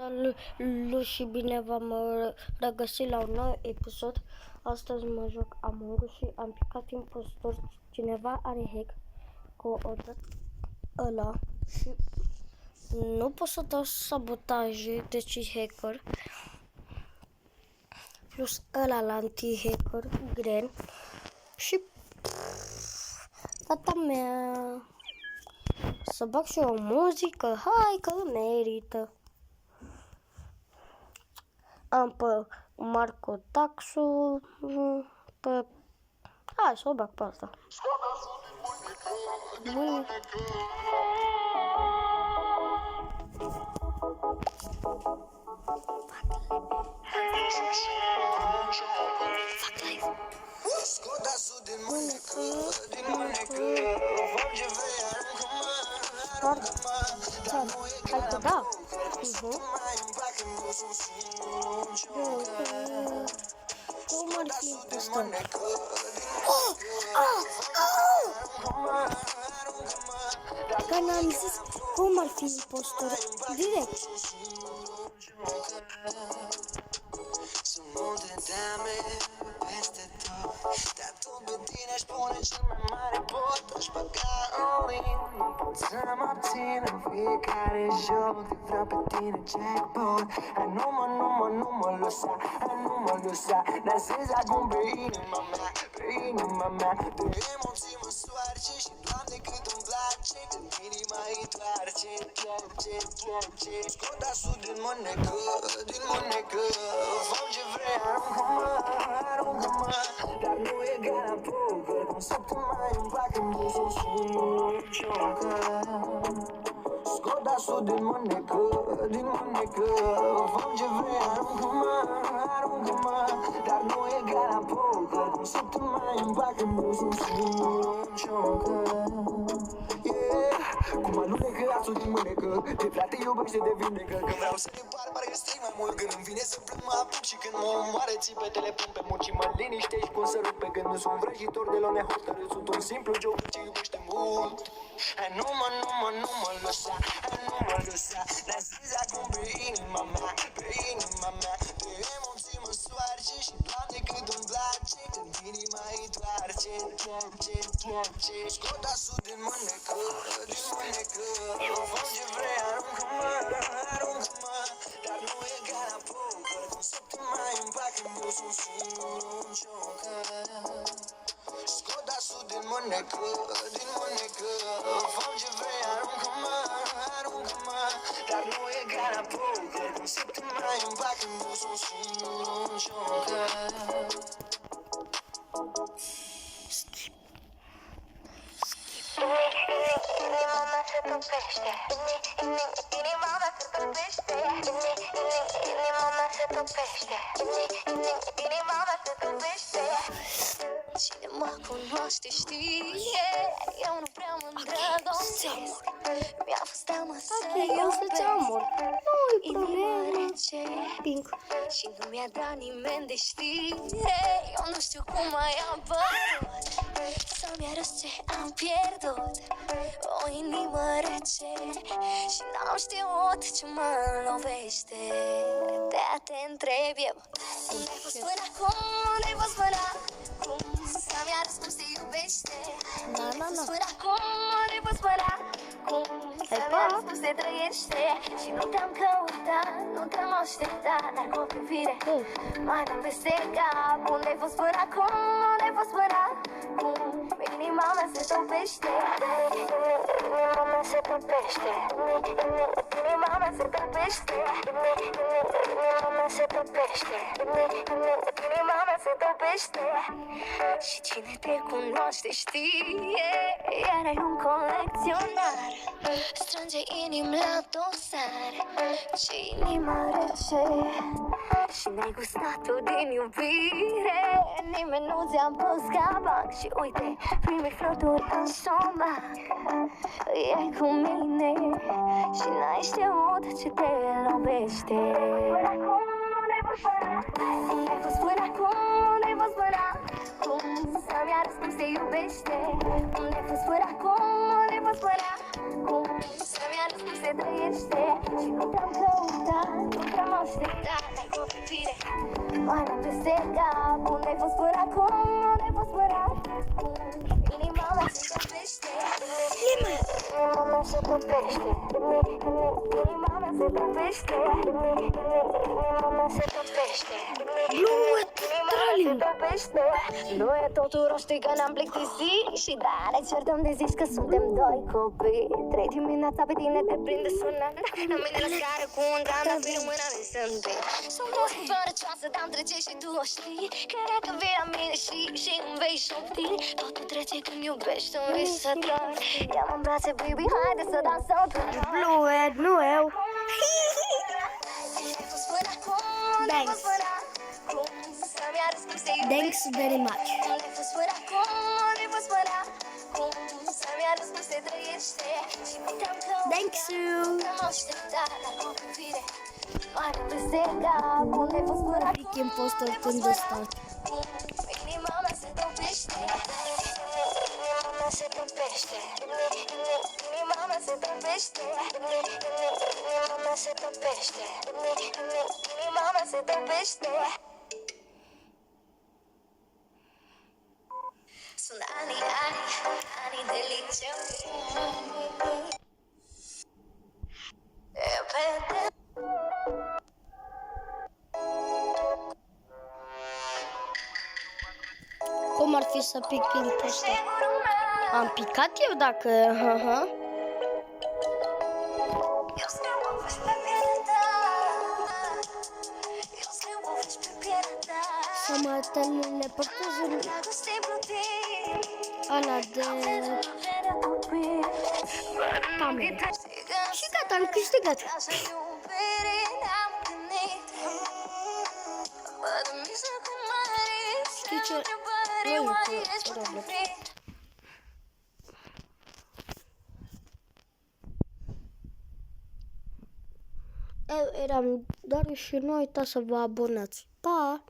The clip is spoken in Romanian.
Salut și bine v-am regăsit la un nou episod. Astăzi mă joc Among Us și am picat impostor. Cineva are hack cu ăla și nu pot să dau sabotaje, deci e hacker. Plus ăla la anti-hacker, Gren. Și tata mea să bag și o muzică, hai că merită. Am pe Marco Taxu, pe... Hai să o bag pe asta. Bun. Hai că da. Cum ar fi ăsta? Că n-am zis cum ar fi impostor direct. Dar tu pe tine aș pune cel mai mare pot, aș băga all-in. Pot să mă abțin în fiecare joc, de vreau pe tine jackpot. Hai nu mă lăsa, dansez acum pe inima mea, de emoții mă soarce și Doamne cât îmi place, când inima îi toarce. Scot asul din mânecă, fă ce vrei, aruncă-mă, dar nu e gara poker, cum săptămâna îmi plac în busul și nu ciocă. Scot asul din mânecă, fă ce vrei, aruncă-mă, dar nu e gara poker, cum săptămâna îmi plac în busul și nu ciocă. Cum alunecă asul din mânecă, de prea te iubește de vindecă. Când vreau să te par, parcă strig mai mult. Când îmi vine să plâng, mă apuc și când mă omoare țipetele pun pe mult și mă liniștești cu un sărut pe gând. Nu sunt vrăjitor de la nehotărât, sunt un simplu joc ce iubește mult. Hai nu mă lăsa, dansez acum pe inima mea, de emoții mă soarce și Doamne cât îmi place, când inima îi toarce. Scot asul din mânecă, fă ce vrei, aruncă-mă, dar nu e gara poker, cum săptămâna îmi plac în busul și nu ciocă. Scot asul din mânecă, fă ce vrei, aruncă-mă, dar nu e gara poker, cum săptămâna îmi plac în busul și nu ciocă. Inima mea se topește, inima mea se topește, inima mea se topește, inima mea se topește. Cine mă cunoaște știe, eu nu prea mă îndrăgostesc. Mi-a fost teamă să iubesc, inima rece și nu mi-a dat nimeni de știre. Eu nu știu cum mai am părut să-mi arăt ce am pierdut. O inimă rece și n-am știut ce mă lovește. De-aia te întreb eu, unde-ai fost până acum, unde-ai fost până acum, să-mi arăt cum se iubește. Unde-ai fost până acum, unde-ai fost până acum, să-mi arăt cum se trăiește. Și nu te-am căutat, nu te-am așteptat, dar cu o privire mai dăm peste cap. Unde-ai fost până acum, unde-ai fost până acum, inima mea se topește, inima mea se topește, inima mea se topește, inima mea se topește, inima mea se topește. Și cine te cunoaște știe, iar ai un colecționar, strânge inimi la dosar. Ce inima rece și n-ai gustat-o din iubire, nimeni nu ți-a pus capac. Și uite, primi fluturi în stomac, e cu mine și n-ai știut ce te lovește. Unde-ai fost până acum, unde-ai fost până acum, să-mi arăți cum se iubește. Unde-ai fost până acum, unde-ai fost până acum, să-mi arăți cum se trăiește. Și nu te-am căutat, Mai nu se cap, unde-ai fost până acum, unde-ai fost până acum? Inima mea se topește, inima mea se topește, inima mea se topește, inima mea se topește, inima mea se topește. Nu e totul roștii că ne-am plictisit și da, ne certăm de zici că suntem doi copii. 3 dimineața pe tine te prinde sunând la mine la scară cu un trandafir în mână de sânge. Sunt muzică fără ceasă, dar îmi trece și tu o știi. Cred că vei la mine și îmi vei șopti. Totul trece când iubești un visător. Ia-mă în brațe, baby, haide să dansăm. Fluid, nu eu. Thanks. Thanks very much. Thanks you. Pic impostor când de stat. Inima mea se topește, inima mea se topește, inima mea se topește, inima mea se topește, inima mea se topește. Sunt ani de liceu. Cum ar fi să pic impostor? Am picat eu dacă... Să mă teleportez în ala de... cameră. Și gata, am câștigat. Știi ce? Nu e cu Roblox. Eu eram doar și nu uitați să vă abonați. Pa!